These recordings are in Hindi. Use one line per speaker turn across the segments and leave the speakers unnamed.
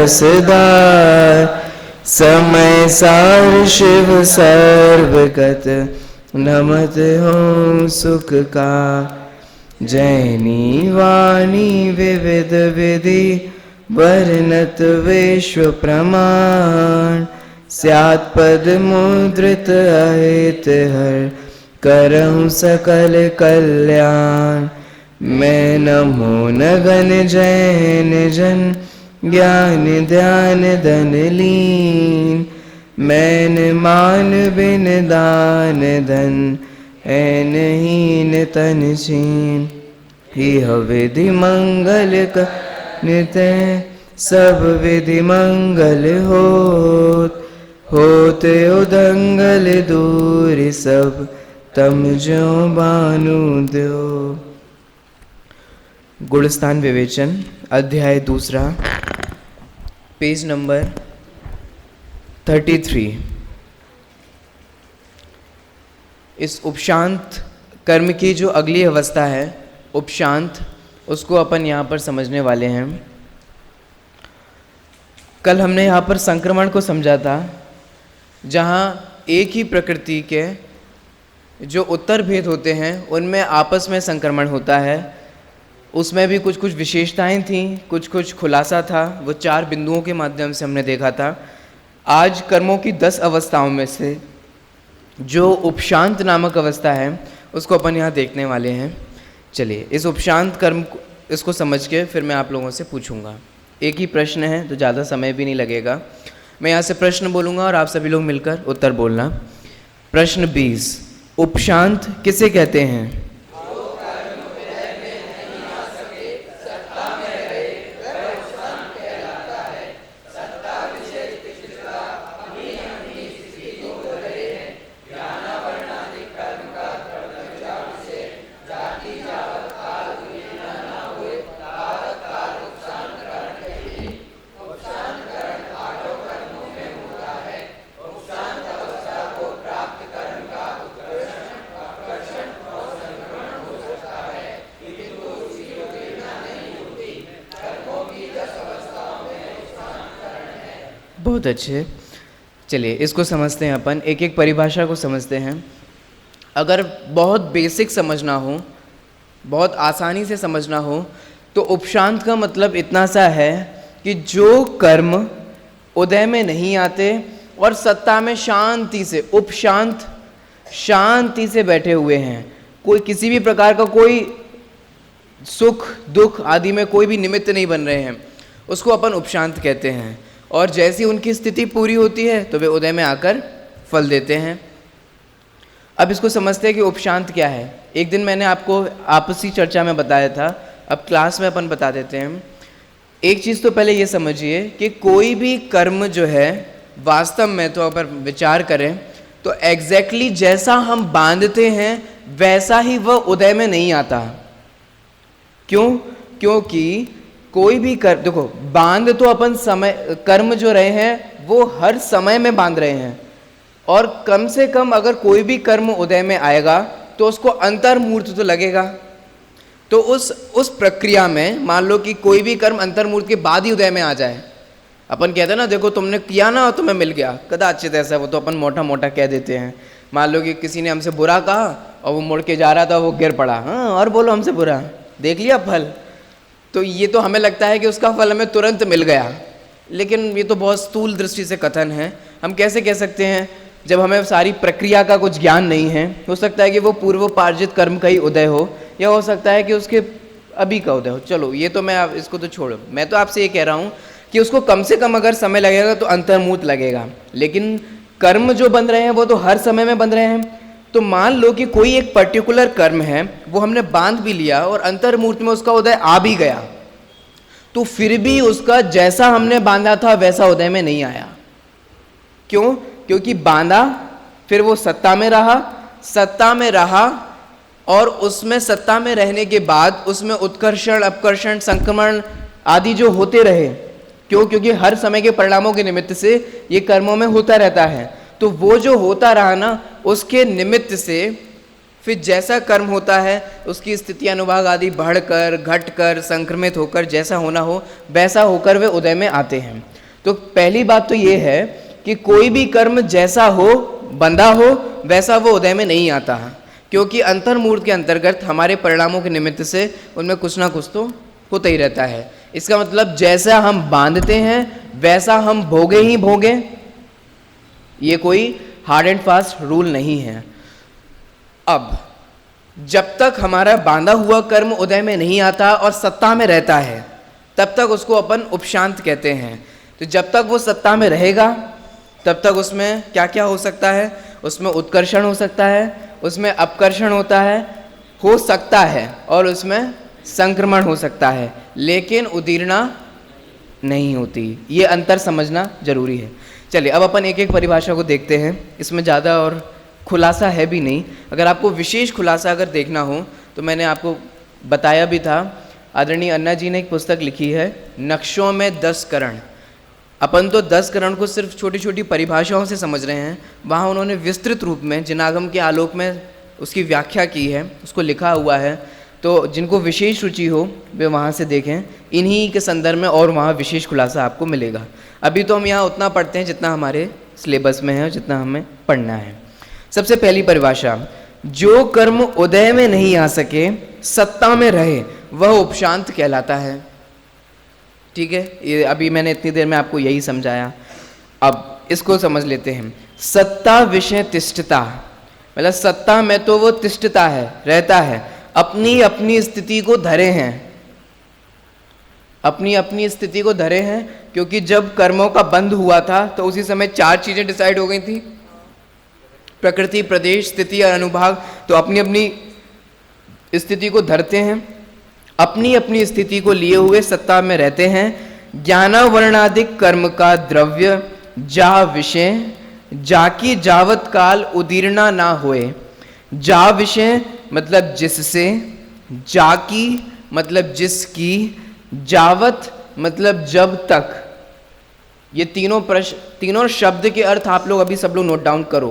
रसदार समय सार शिव सर्वगत नमत हो सुख का। जैनी वाणी विविध विधि वर्णत विश्व प्रमाण। स्यात् पद मुद्रित अहित हर करहु सकल कल्याण। मैं नमो नगन जैन जन ज्ञान ध्यान धन लीन। मैन मान बिन दान धन ऐन हीन तन छीन। यह विधि मंगल नित सब विधि मंगल होते उदंगल दूर सब तम जो बानु दो। गुणस्थान विवेचन अध्याय दूसरा पेज नंबर 33। इस उपशांत कर्म की जो अगली अवस्था है उपशांत, उसको अपन यहाँ पर समझने वाले हैं। कल हमने यहाँ पर संक्रमण को समझा था, जहाँ एक ही प्रकृति के जो उत्तर भेद होते हैं उनमें आपस में संक्रमण होता है। उसमें भी कुछ कुछ विशेषताएं थीं, कुछ कुछ खुलासा था, वो 4 बिंदुओं के माध्यम से हमने देखा था। आज कर्मों की 10 अवस्थाओं में से जो उपशांत नामक अवस्था है उसको अपन यहाँ देखने वाले हैं। चलिए इस उपशांत कर्म इसको समझ के फिर मैं आप लोगों से पूछूंगा। एक ही प्रश्न है तो ज़्यादा समय भी नहीं लगेगा। मैं यहाँ से प्रश्न बोलूँगा और आप सभी लोग मिलकर उत्तर बोलना। प्रश्न 20, उपशांत किसे कहते हैं? बहुत अच्छे। चलिए इसको समझते हैं अपन, एक एक परिभाषा को समझते हैं। अगर बहुत बेसिक समझना हो, बहुत आसानी से समझना हो, तो उपशांत का मतलब इतना सा है कि जो कर्म उदय में नहीं आते और सत्ता में शांति से, उपशांत शांति से बैठे हुए हैं, कोई किसी भी प्रकार का कोई सुख दुख आदि में कोई भी निमित्त नहीं बन रहे हैं, उसको अपन उपशांत कहते हैं। और जैसी उनकी स्थिति पूरी होती है तो वे उदय में आकर फल देते हैं। अब इसको समझते हैं कि उपशांत क्या है। एक दिन मैंने आपको आपसी चर्चा में बताया था, अब क्लास में अपन बता देते हैं। एक चीज़ तो पहले ये समझिए कि कोई भी कर्म जो है वास्तव में तो अगर विचार करें तो एग्जैक्टली जैसा हम बांधते हैं वैसा ही वह उदय में नहीं आता। क्यों? क्योंकि कोई भी कर्म, देखो बांध तो अपन समय कर्म जो रहे हैं वो हर समय में बांध रहे हैं, और कम से कम अगर कोई भी कर्म उदय में आएगा तो उसको अंतर्मूर्त तो लगेगा। तो उस प्रक्रिया में मान लो कि कोई भी कर्म अंतर्मूर्त के बाद ही उदय में आ जाए। अपन कहते हैं ना, देखो तुमने किया ना और तुम्हें मिल गया, कदाचित ऐसा वो तो अपन मोटा मोटा कह देते हैं। मान लो कि किसी ने हमसे बुरा कहा और वो मुड़ के जा रहा था, वो गिर पड़ा, हाँ और बोलो हमसे बुरा, देख लिया फल। तो ये तो हमें लगता है कि उसका फल हमें तुरंत मिल गया, लेकिन ये तो बहुत स्थूल दृष्टि से कथन है। हम कैसे कह सकते हैं जब हमें सारी प्रक्रिया का कुछ ज्ञान नहीं है? हो सकता है कि वो पूर्वोपार्जित कर्म का ही उदय हो, या हो सकता है कि उसके अभी का उदय हो। चलो ये तो मैं इसको तो छोड़ो, मैं तो आपसे ये कह रहा हूँ कि उसको कम से कम अगर समय लगेगा तो अंतर्मूर्त लगेगा, लेकिन कर्म जो बन रहे हैं वो तो हर समय में बन रहे हैं। तो मान लो कि कोई एक पर्टिकुलर कर्म है, वो हमने बांध भी लिया और अंतर्मूर्त में उसका उदय आ भी गया, तो फिर भी उसका जैसा हमने बांधा था वैसा उदय में नहीं आया। क्यों? क्योंकि बांधा, फिर वो सत्ता में रहा और उसमें सत्ता में रहने के बाद उसमें उत्कर्षण अपकर्षण संक्रमण आदि जो होते रहे। क्यों? क्योंकि हर समय के परिणामों के निमित्त से ये कर्मों में होता रहता है। तो वो जो होता रहा ना, उसके निमित्त से फिर जैसा कर्म होता है उसकी स्थिति अनुभाग आदि बढ़कर घटकर संक्रमित होकर जैसा होना हो वैसा होकर वे उदय में आते हैं। तो पहली बात तो ये है कि कोई भी कर्म जैसा हो बंधा हो वैसा वो उदय में नहीं आता है, क्योंकि अंतर्मूर्त के अंतर्गत हमारे परिणामों के निमित्त से उनमें कुछ ना कुछ तो होता ही रहता है। इसका मतलब जैसा हम बांधते हैं वैसा हम भोगे ही भोगे, ये कोई हार्ड एंड फास्ट रूल नहीं है। अब जब तक हमारा बांधा हुआ कर्म उदय में नहीं आता और सत्ता में रहता है तब तक उसको अपन उपशांत कहते हैं। तो जब तक वो सत्ता में रहेगा तब तक उसमें क्या क्या हो सकता है, उसमें उत्कर्षण हो सकता है, उसमें अपकर्षण होता है, हो सकता है, और उसमें संक्रमण हो सकता है, लेकिन उदीर्णा नहीं होती। ये अंतर समझना जरूरी है। चलिए अब अपन एक एक परिभाषा को देखते हैं। इसमें ज़्यादा और खुलासा है भी नहीं। अगर आपको विशेष खुलासा अगर देखना हो तो मैंने आपको बताया भी था, आदरणीय अन्ना जी ने एक पुस्तक लिखी है नक्शों में 10 करण। अपन तो 10 करण को सिर्फ छोटी छोटी परिभाषाओं से समझ रहे हैं, वहाँ उन्होंने विस्तृत रूप में जिनागम के आलोक में उसकी व्याख्या की है, उसको लिखा हुआ है। तो जिनको विशेष रुचि हो वे वहाँ से देखें, इन्हीं के संदर्भ में और वहाँ विशेष खुलासा आपको मिलेगा। अभी तो हम यहाँ उतना पढ़ते हैं जितना हमारे सिलेबस में है और जितना हमें पढ़ना है। सबसे पहली परिभाषा, जो कर्म उदय में नहीं आ सके सत्ता में रहे वह उपशांत कहलाता है। ठीक है, ये अभी मैंने इतनी देर में आपको यही समझाया। अब इसको समझ लेते हैं। सत्ता विषय तिष्ठता, मतलब सत्ता में तो वो तिष्ठता है, रहता है, अपनी अपनी स्थिति को धरे हैं, अपनी अपनी स्थिति को धरे हैं। क्योंकि जब कर्मों का बंध हुआ था तो उसी समय 4 चीजें डिसाइड हो गई थी, प्रकृति, प्रदेश, स्थिति और अनुभाग। तो अपनी अपनी स्थिति को धरते हैं, अपनी अपनी स्थिति को लिए हुए सत्ता में रहते हैं। ज्ञानावरणादिक कर्म का द्रव्य जा विषय जाकी जावत काल उदीर्णा ना होए। जा विषय मतलब जिससे, जाकी मतलब जिसकी, जावत मतलब जब तक। ये तीनों शब्द के अर्थ आप लोग अभी सब लोग नोट डाउन करो,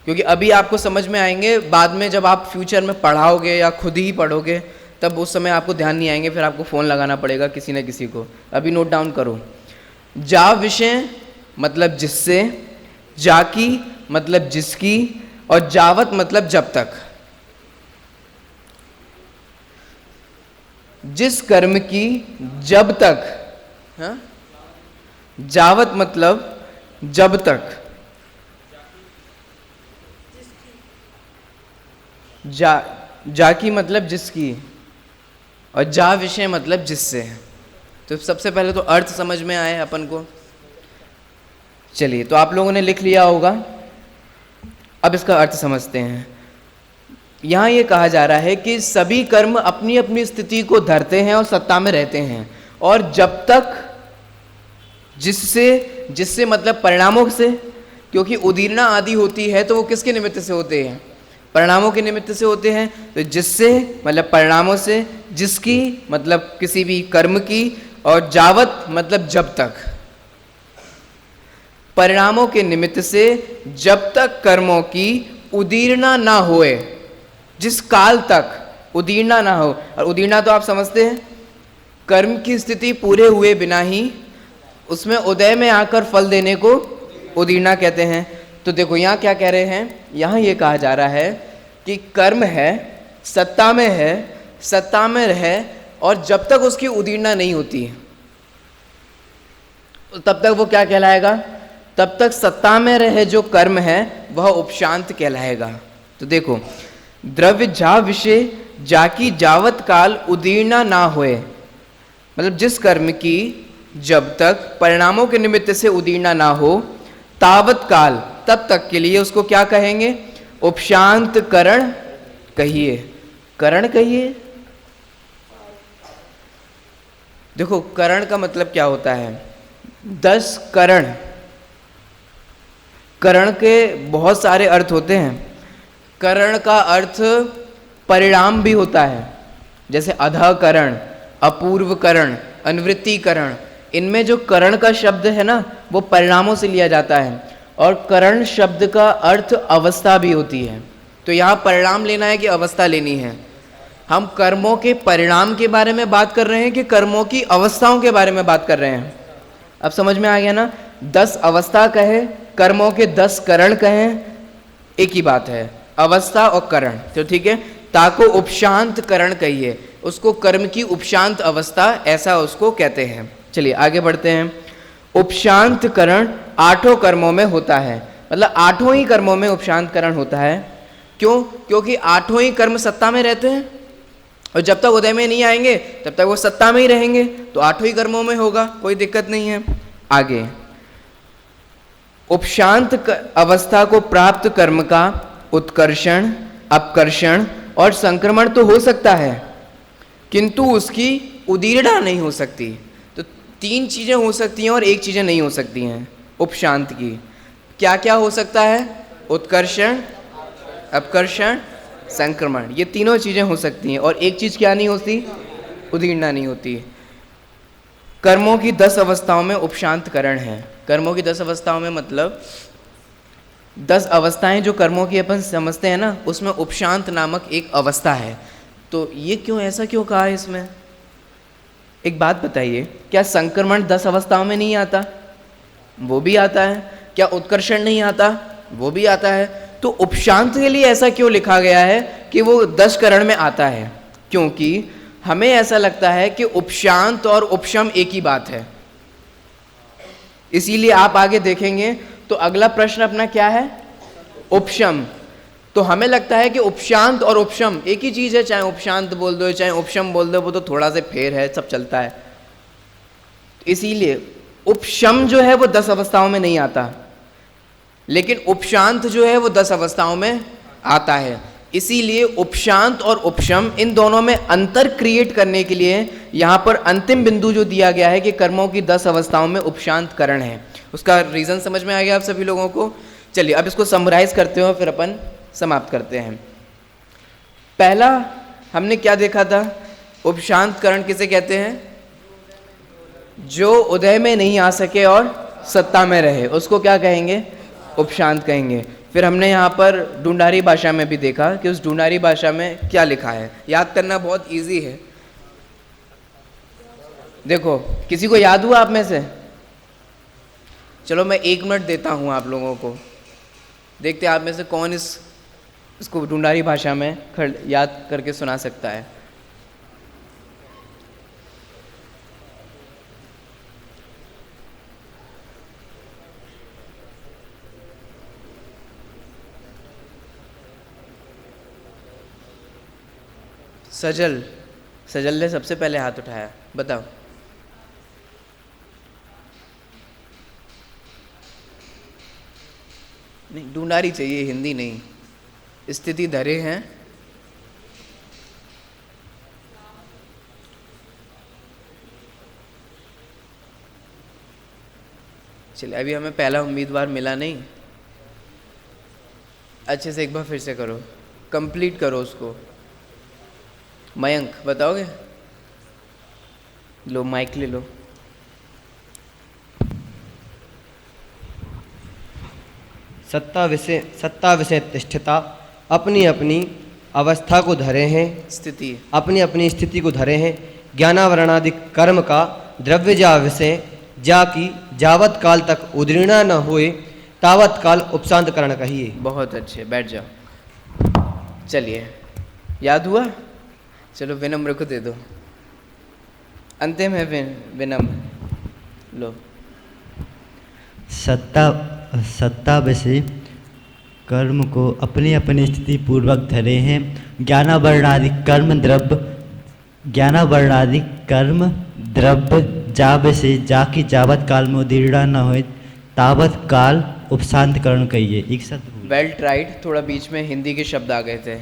क्योंकि अभी आपको समझ में आएंगे। बाद में जब आप फ्यूचर में पढ़ाओगे या खुद ही पढ़ोगे तब उस समय आपको ध्यान नहीं आएंगे, फिर आपको फ़ोन लगाना पड़ेगा किसी न किसी को। अभी नोट डाउन करो। जा विषय मतलब जिससे, जाकी मतलब जिसकी, और जावत मतलब जब तक। जिस कर्म की जब तक, हाँ? जावत मतलब जब तक, जाकी मतलब जिसकी, और जा विषय मतलब जिससे। तो सबसे पहले तो अर्थ समझ में आए अपन को। चलिए, तो आप लोगों ने लिख लिया होगा, अब इसका अर्थ समझते हैं। यहाँ ये कहा जा रहा है कि सभी कर्म अपनी अपनी स्थिति को धरते हैं और सत्ता में रहते हैं, और जब तक जिससे मतलब परिणामों से, क्योंकि उदीर्णा आदि होती है तो वो किसके निमित्त से होते हैं, परिणामों के निमित्त से होते हैं। तो जिससे मतलब परिणामों से, जिसकी मतलब किसी भी कर्म की, और जावत मतलब जब तक। परिणामों के निमित्त से जब तक कर्मों की उदीर्णा ना होए, जिस काल तक उदीर्णा ना हो। और उदीर्णा तो आप समझते हैं, कर्म की स्थिति पूरे हुए बिना ही उसमें उदय में आकर फल देने को उदीर्णा कहते हैं। तो देखो यहाँ क्या कह रहे हैं, यहाँ ये कहा जा रहा है कि कर्म है, सत्ता में है, सत्ता में रहे, और जब तक उसकी उदीर्णा नहीं होती तब तक वो क्या कहलाएगा, तब तक सत्ता में रहे जो कर्म है वह उपशांत कहलाएगा। तो देखो, द्रव्य जा विषय जाकी जावत काल उदीर्णा ना होए, मतलब जिस कर्म की जब तक परिणामों के निमित्त से उदीर्णा ना हो तावत काल, तब तक के लिए उसको क्या कहेंगे, उपशांत करण कहिए। करण कहिए। देखो, करण का मतलब क्या होता है, 10 करण। करण के बहुत सारे अर्थ होते हैं। करण का अर्थ परिणाम भी होता है, जैसे अधःकरण, अपूर्वकरण, अनुवृत्तिकरण। इनमें जो करण का शब्द है ना, वो परिणामों से लिया जाता है। और करण शब्द का अर्थ अवस्था भी होती है। तो यहाँ परिणाम लेना है कि अवस्था लेनी है? हम कर्मों के परिणाम के बारे में बात कर रहे हैं कि कर्मों की अवस्थाओं के बारे में बात कर रहे हैं? अब समझ में आ गया ना? 10 अवस्था कहे, कर्मों के 10 करण कहें, एक ही बात है, अवस्था और करण। तो ठीक है, ताको उपशांत करण कहिए, उसको कर्म की उपशांत अवस्था ऐसा उसको कहते हैं। चलिए आगे बढ़ते हैं। उपशांत करण 8 कर्मों में होता है, मतलब 8 ही कर्मों में उपशांत करण होता है। क्यों? क्योंकि 8 ही कर्म सत्ता में रहते हैं और जब तक उदय में नहीं आएंगे तब तक वो सत्ता में ही रहेंगे, तो 8 ही कर्मों में होगा, कोई दिक्कत नहीं है। आगे, उपशांत अवस्था को प्राप्त कर्म का उत्कर्षण, अपकर्षण और संक्रमण तो हो सकता है, किंतु उसकी उदीर्णा नहीं हो सकती। तो 3 चीजें हो सकती हैं और 1 चीजें नहीं हो सकती हैं उपशांत की। क्या क्या हो सकता है? उत्कर्षण, अपकर्षण, संक्रमण, ये तीनों चीजें हो सकती हैं, और एक चीज क्या नहीं होती? उदीर्णा नहीं होती। कर्मों की 10 अवस्थाओं में उपशांत करण है। कर्मों की 10 अवस्थाओं में मतलब 10 अवस्थाएं जो कर्मों की अपन समझते हैं ना, उसमें उपशांत नामक एक अवस्था है। तो ये क्यों, ऐसा क्यों कहा है इसमें? एक बात बताइए, क्या संक्रमण 10 अवस्थाओं में नहीं आता? वो भी आता है। क्या उत्कर्षण नहीं आता? वो भी आता है। तो उपशांत के लिए ऐसा क्यों लिखा गया है कि वो 10 करण में आता है? क्योंकि हमें ऐसा लगता है कि उपशांत और उपशम एक ही बात है। इसीलिए आप आगे देखेंगे तो अगला प्रश्न अपना क्या है? उपशम। तो हमें लगता है कि उपशांत और उपशम एक ही चीज है, चाहे उपशांत बोल दो चाहे उपशम बोल दो, वो तो थोड़ा सा फेर है, सब चलता है। इसीलिए उपशम जो है वो 10 अवस्थाओं में नहीं आता, लेकिन उपशांत जो है वो 10 अवस्थाओं में आता है। इसीलिए उपशांत और उपशम इन दोनों में अंतर क्रिएट करने के लिए यहाँ पर अंतिम बिंदु जो दिया गया है कि कर्मों की 10 अवस्थाओं में उपशांत करण है, उसका रीजन समझ में आ गया आप सभी लोगों को? चलिए अब इसको समराइज करते हो, फिर अपन समाप्त करते हैं। पहला हमने क्या देखा था? उपशांत करण किसे कहते हैं? जो उदय में नहीं आ सके और सत्ता में रहे, उसको क्या कहेंगे? उपशांत कहेंगे। फिर हमने यहाँ पर ढूंढारी भाषा में भी देखा कि उस ढूंढारी भाषा में क्या लिखा है। याद करना बहुत इजी है। देखो, किसी को याद हुआ आप में से? चलो मैं 1 मिनट देता हूँ आप लोगों को, देखते हैं आप में से कौन इसको ढूंढारी भाषा में याद करके सुना सकता है। सजल ने सबसे पहले हाथ उठाया, बताओ। नहीं, ढूंढारी चाहिए, हिंदी नहीं। स्थिति धरे हैं। चलिए, अभी हमें पहला उम्मीदवार मिला नहीं। अच्छे से एक बार फिर से करो, कंप्लीट करो उसको। मयंक बताओगे? लो माइक ले लो।
सत्ता विषय तिष्ठता, अपनी अपनी अवस्था को धरे हैं,
स्थिति
अपनी अपनी स्थिति को धरे हैं। ज्ञानावरणादि कर्म का द्रव्य जा विषय जा की जावत काल तक उदीर्णा न होए तावत काल उपशांत करण कहिए।
बहुत अच्छे, बैठ जाओ। चलिए, याद हुआ? चलो विनम्र को दे दो, अंतिम है विनम्र, लो।
सत्ता विषय कर्म को अपनी अपनी स्थिति पूर्वक धरे हैं। ज्ञानावरणादि कर्म द्रव्य जा विषय जाकी जावत काल में उदीर्णा न हो तावत काल उपशांत करण कहिए। एक शब्द
वेल ट्राइड, थोड़ा बीच में हिंदी के शब्द आ गए थे।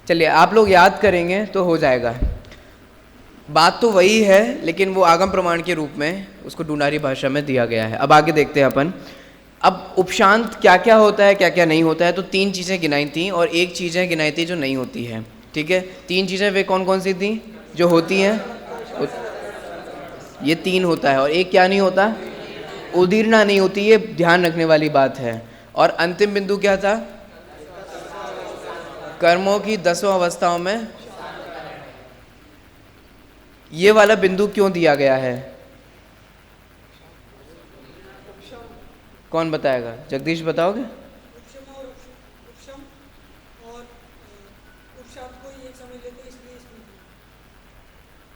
चलिए, आप लोग याद करेंगे तो हो जाएगा। बात तो वही है, लेकिन वो आगम प्रमाण के रूप में उसको ढूंढारी भाषा में दिया गया है। अब आगे देखते हैं अपन। अब उपशांत क्या क्या होता है, क्या क्या नहीं होता है। तो 3 चीज़ें गिनाई थी और 1 चीज़ें गिनाई थी जो नहीं होती है। ठीक है, 3 चीज़ें वे कौन कौन सी थी जो होती हैं? ये 3 होता है, और 1 क्या नहीं होता? उदीर्णा नहीं होती। ये ध्यान रखने वाली बात है। और अंतिम बिंदु क्या था? कर्मों की 10 अवस्थाओं में ये वाला बिंदु क्यों दिया गया है? कौन बताएगा? जगदीश बताओगे?
उपशम और उपशम और उपशांत को ही एक समझ लेते हैं, इसलिए इसमें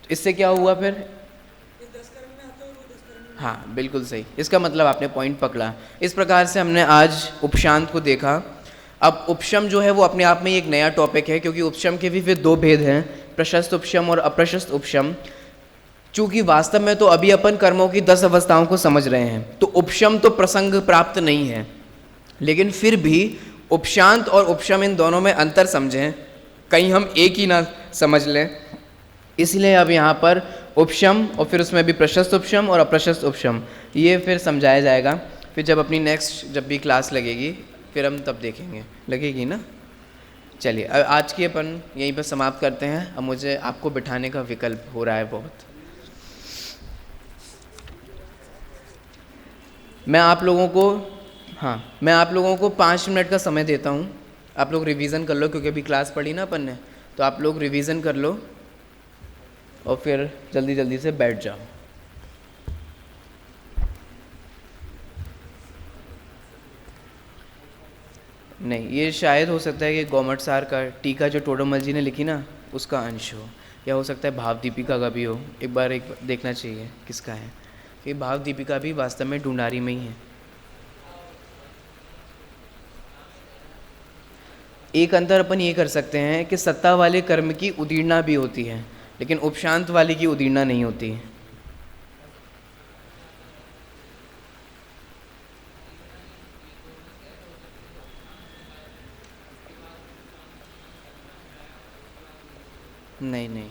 इससे क्या हुआ फिर?
ये 10 कर्म में आता है और वो 10 कर्म में
हाँ बिल्कुल सही, इसका मतलब आपने पॉइंट पकड़ा। इस प्रकार से हमने आज उपशांत को देखा। अब उपशम जो है वो अपने आप में एक नया टॉपिक है, क्योंकि उपशम के भी फिर 2 भेद हैं, प्रशस्त उपशम और अप्रशस्त उपशम। चूँकि वास्तव में तो अभी अपन कर्मों की 10 अवस्थाओं को समझ रहे हैं, तो उपशम तो प्रसंग प्राप्त नहीं है, लेकिन फिर भी उपशांत और उपशम इन दोनों में अंतर समझें, कहीं हम एक ही ना समझ लें। इसलिए अब यहाँ पर उपशम और फिर उसमें भी प्रशस्त उपशम और अप्रशस्त उपशम ये फिर समझाया जाएगा। फिर जब अपनी नेक्स्ट जब भी क्लास लगेगी फिर हम तब देखेंगे, लगेगी ना। चलिए आज की अपन यहीं पर समाप्त करते हैं। अब मुझे आपको बिठाने का विकल्प हो रहा है बहुत। मैं आप लोगों को 5 मिनट का समय देता हूँ। आप लोग रिवीजन कर लो, क्योंकि अभी क्लास पढ़ी ना अपन ने, तो आप लोग रिवीजन कर लो और फिर जल्दी जल्दी से बैठ जाओ। नहीं, ये शायद हो सकता है कि गौमट सार का टीका जो टोडरमल जी ने लिखी ना उसका अंश हो, या हो सकता है भाव दीपिका का भी हो। एक बार देखना चाहिए किसका है, कि भाव दीपिका भी वास्तव में ढूंढारी में ही है। एक अंतर अपन ये कर सकते हैं कि सत्ता वाले कर्म की उदीर्णा भी होती है, लेकिन उपशांत वाले की उदीर्णा नहीं होती है। नहीं नहीं